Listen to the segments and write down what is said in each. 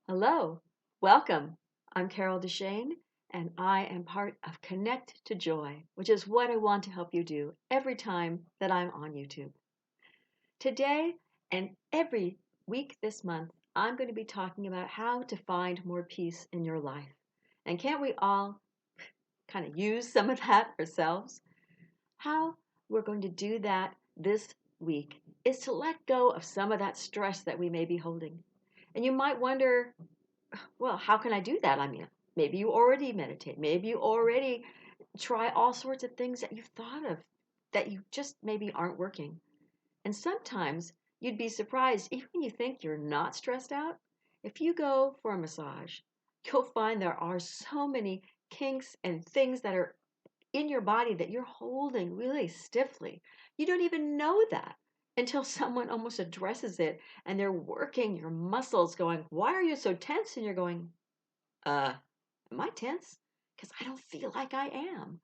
Hello, welcome. I'm Carol DeChaine, and I am part of Connect to Joy, which is what I want to help you do every time that I'm on YouTube. Today and every week this month, I'm going to be talking about how to find more peace in your life. And can't we all kind of use some of that ourselves? How we're going to do that this week is to let go of some of that stress that we may be holding. And you might wonder, well, how can I do that? I mean, maybe you already meditate. Maybe you already try all sorts of things that you've thought of that you just maybe aren't working. And sometimes you'd be surprised, even when you think you're not stressed out, if you go for a massage, you'll find there are so many kinks and things that are in your body that you're holding really stiffly. You don't even know that until someone almost addresses it and they're working your muscles, going, "Why are you so tense?" And you're going, am I tense? Because I don't feel like I am.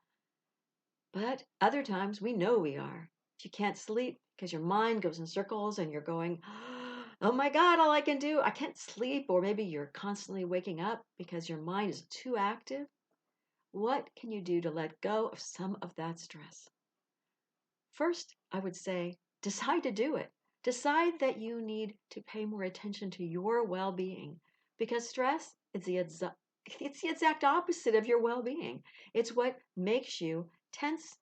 But other times we know we are. If you can't sleep because your mind goes in circles and you're going, "Oh my God, all I can do, I can't sleep." Or maybe you're constantly waking up because your mind is too active. What can you do to let go of some of that stress? First, I would say decide to do it. Decide that you need to pay more attention to your well being because stress is it's the exact opposite of your well being. It's what makes you tense,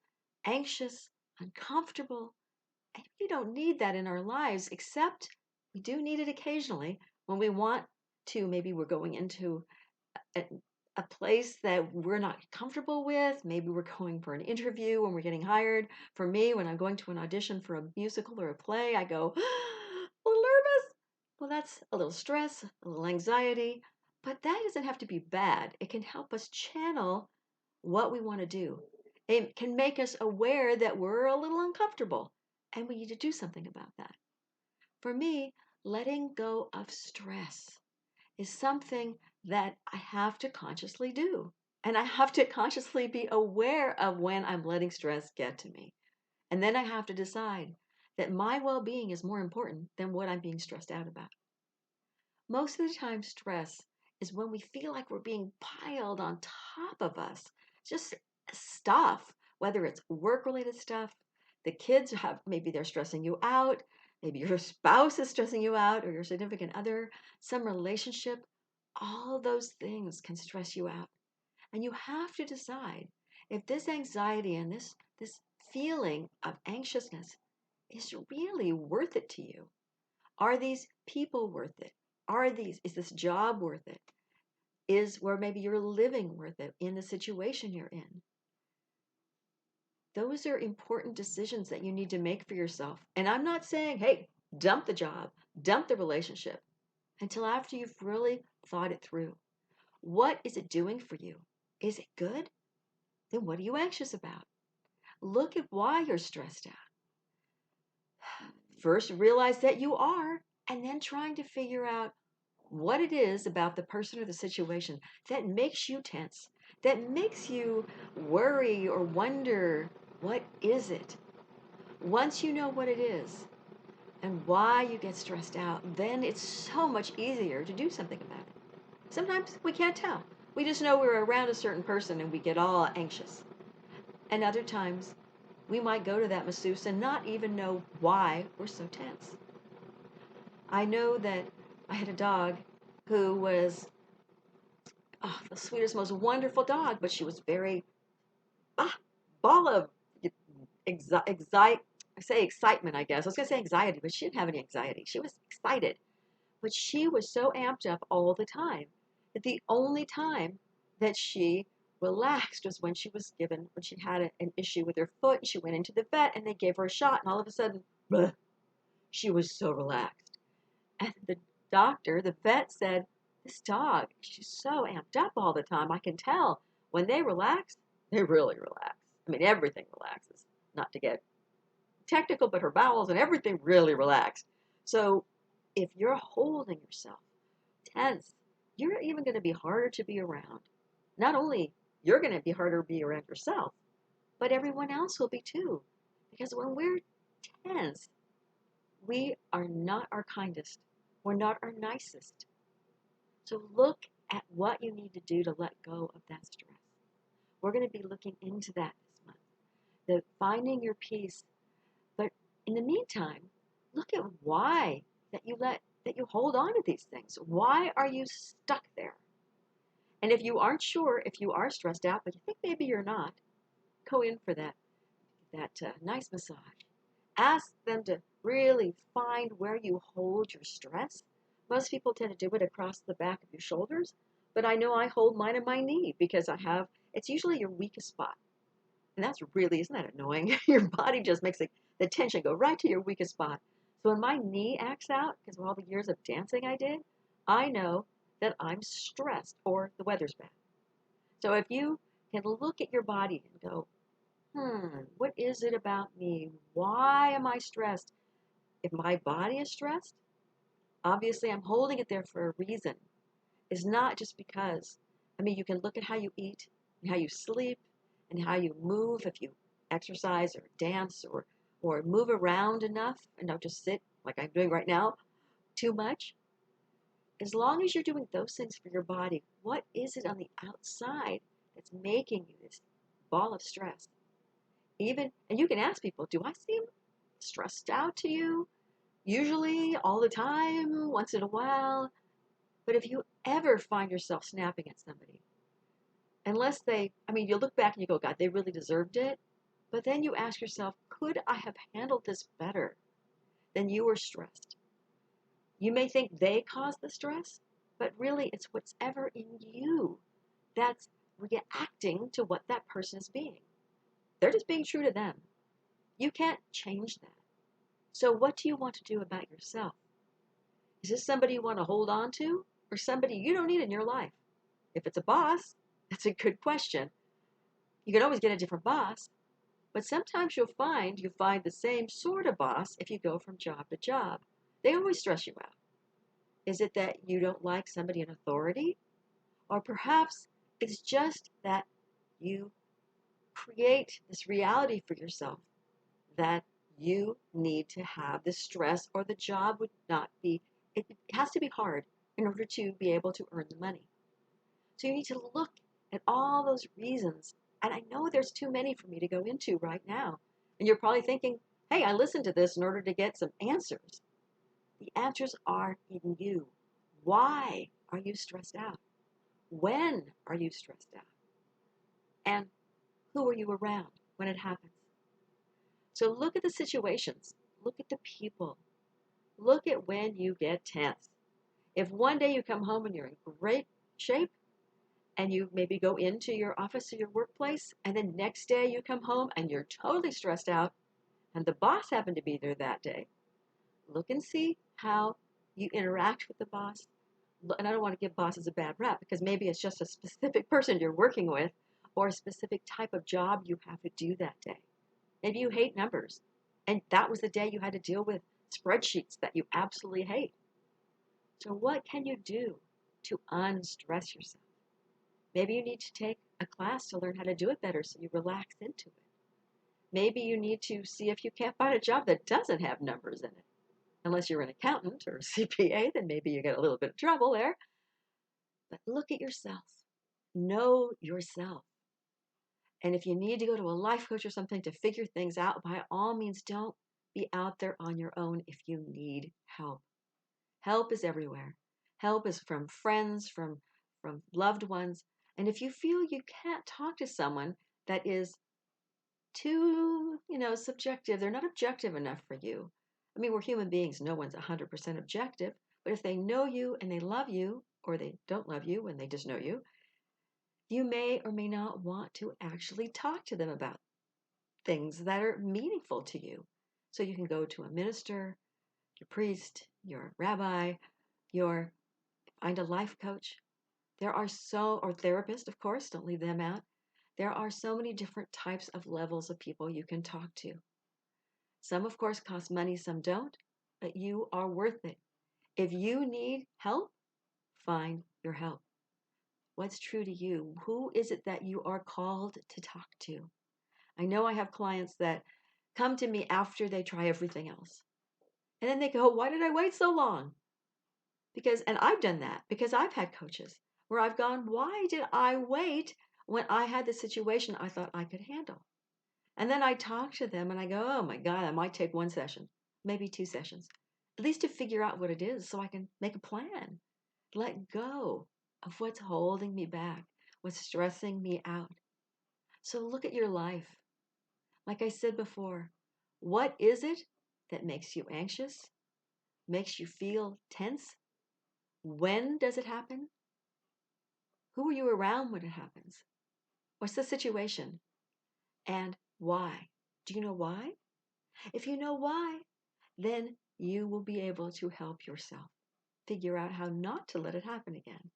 anxious, uncomfortable. And we don't need that in our lives, except we do need it occasionally when we want to. Maybe we're going into a, a place that we're not comfortable with. Maybe we're going for an interview when we're getting hired. For me, when I'm going to an audition for a musical or a play, I go, a little nervous. Well, that's a little stress, a little anxiety, but that doesn't have to be bad. It can help us channel what we want to do. It can make us aware that we're a little uncomfortable and we need to do something about that. For me, letting go of stress is something that I have to consciously do. And I have to consciously be aware of when I'm letting stress get to me. And then I have to decide that my well being is more important than what I'm being stressed out about. Most of the time, stress is when we feel like we're being piled on top of us. Just stuff, whether it's work related stuff, the kids have, maybe they're stressing you out, maybe your spouse is stressing you out, or your significant other, some relationship. All those things can stress you out. And you have to decide if this anxiety and this feeling of anxiousness is really worth it to you. Are these people worth it? Is this job worth it? Is where maybe you're living worth it in the situation you're in? Those are important decisions that you need to make for yourself. And I'm not saying, hey, dump the job, dump the relationship until after you've really thought it through. What is it doing for you? Is it good? Then what are you anxious about? Look at why you're stressed out. First, realize that you are, and then trying to figure out what it is about the person or the situation that makes you tense, that makes you worry or wonder, what is it? Once you know what it is and why you get stressed out, then it's so much easier to do something about it. Sometimes we can't tell. We just know we're around a certain person and we get all anxious. And other times, we might go to that masseuse and not even know why we're so tense. I know that I had a dog who was the sweetest, most wonderful dog, but she was very ah, ball of anxiety. I say excitement, I guess. I was going to say anxiety, but she didn't have any anxiety. She was excited, but she was so amped up all the time that the only time that she relaxed was when when she had an issue with her foot, and she went into the vet and they gave her a shot, and all of a sudden, bleh, she was so relaxed. And the vet said, "This dog, she's so amped up all the time. I can tell when they relax, they really relax. I mean, everything relaxes. Not to get technical, but her bowels and everything really relaxed." So if you're holding yourself tense, you're even going to be harder to be around. Not only you're going to be harder to be around yourself, but everyone else will be too. Because when we're tense, we are not our kindest. We're not our nicest. So look at what you need to do to let go of that stress. We're going to be looking into that this month. The finding your peace. But in the meantime, look at why that you hold on to these things. Why are you stuck there? And if you aren't sure, if you are stressed out, but you think maybe you're not, go in for that nice massage. Ask them to really find where you hold your stress. Most people tend to do it across the back of your shoulders, but I know I hold mine in my knee because it's usually your weakest spot. And that's really, isn't that annoying? Your body just makes the tension go right to your weakest spot. So when my knee acts out, because of all the years of dancing I did, I know that I'm stressed or the weather's bad. So if you can look at your body and go, what is it about me? Why am I stressed? If my body is stressed, obviously I'm holding it there for a reason. It's not just because. I mean, you can look at how you eat and how you sleep and how you move if you exercise or dance or move around enough and don't just sit like I'm doing right now too much. As long as you're doing those things for your body, what is it on the outside that's making you this ball of stress? And you can ask people, do I seem stressed out to you? Usually, all the time, once in a while. But if you ever find yourself snapping at somebody, you look back and you go, God, they really deserved it. But then you ask yourself, could I have handled this better? Then you were stressed. You may think they caused the stress, but really it's what's ever in you that's reacting to what that person is being. They're just being true to them. You can't change that. So what do you want to do about yourself? Is this somebody you want to hold on to or somebody you don't need in your life? If it's a boss, that's a good question. You can always get a different boss, but sometimes you find the same sort of boss if you go from job to job. They always stress you out. Is it that you don't like somebody in authority? Or perhaps it's just that you create this reality for yourself that you need to have the stress or the job would not be, it has to be hard in order to be able to earn the money. So you need to look at all those reasons. And I know there's too many for me to go into right now. And you're probably thinking, hey, I listened to this in order to get some answers. The answers are in you. Why are you stressed out? When are you stressed out? And who are you around when it happens? So look at the situations. Look at the people. Look at when you get tense. If one day you come home and you're in great shape, and you maybe go into your office or your workplace, and then next day you come home and you're totally stressed out, and the boss happened to be there that day, look and see how you interact with the boss. And I don't want to give bosses a bad rap because maybe it's just a specific person you're working with or a specific type of job you have to do that day. Maybe you hate numbers, and that was the day you had to deal with spreadsheets that you absolutely hate. So what can you do to unstress yourself? Maybe you need to take a class to learn how to do it better so you relax into it. Maybe you need to see if you can't find a job that doesn't have numbers in it. Unless you're an accountant or a CPA, then maybe you get a little bit of trouble there. But look at yourself. Know yourself. And if you need to go to a life coach or something to figure things out, by all means, don't be out there on your own if you need help. Help is everywhere. Help is from friends, from loved ones. And if you feel you can't talk to someone that is too, subjective, they're not objective enough for you. I mean, we're human beings. No one's 100% objective. But if they know you and they love you, or they don't love you and they just know you, you may or may not want to actually talk to them about things that are meaningful to you. So you can go to a minister, your priest, your rabbi, find a life coach. Or therapist, of course, don't leave them out. There are so many different types of levels of people you can talk to. Some, of course, cost money, some don't, but you are worth it. If you need help, find your help. What's true to you? Who is it that you are called to talk to? I know I have clients that come to me after they try everything else. And then they go, why did I wait so long? And I've done that because I've had coaches where I've gone, why did I wait when I had the situation I thought I could handle? And then I talk to them and I go, oh my God, I might take one session, maybe two sessions, at least to figure out what it is so I can make a plan. Let go of what's holding me back, what's stressing me out. So look at your life. Like I said before, what is it that makes you anxious, makes you feel tense? When does it happen? Who are you around when it happens? What's the situation? And why? Do you know why? If you know why, then you will be able to help yourself figure out how not to let it happen again.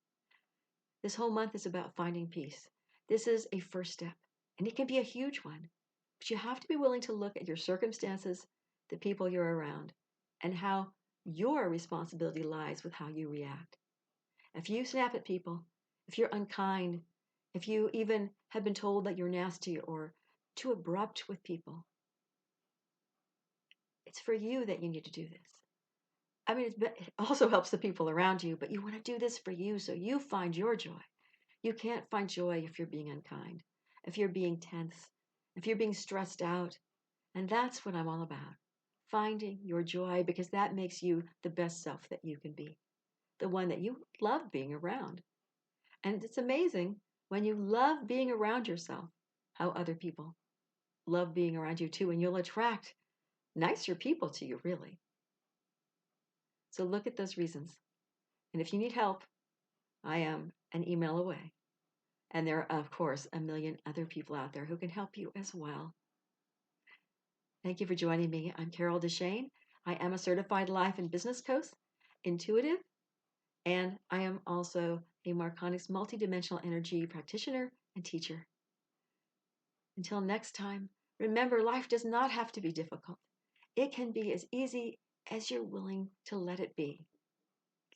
This whole month is about finding peace. This is a first step, and it can be a huge one. But you have to be willing to look at your circumstances, the people you're around, and how your responsibility lies with how you react. If you snap at people, if you're unkind, if you even have been told that you're nasty or too abrupt with people, it's for you that you need to do this. I mean, it also helps the people around you, but you want to do this for you so you find your joy. You can't find joy if you're being unkind, if you're being tense, if you're being stressed out. And that's what I'm all about. Finding your joy because that makes you the best self that you can be, the one that you love being around. And it's amazing when you love being around yourself, how other people love being around you too, and you'll attract nicer people to you, really. So look at those reasons. And if you need help, I am an email away. And there are, of course, a million other people out there who can help you as well. Thank you for joining me. I'm Carol DeChaine. I am a certified life and business coach, intuitive, and I am also a Marconics multidimensional energy practitioner and teacher. Until next time, remember life does not have to be difficult. It can be as easy as you're willing to let it be.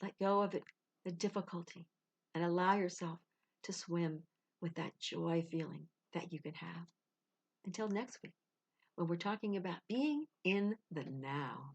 Let go of it, the difficulty, and allow yourself to swim with that joy feeling that you can have. Until next week, when we're talking about being in the now.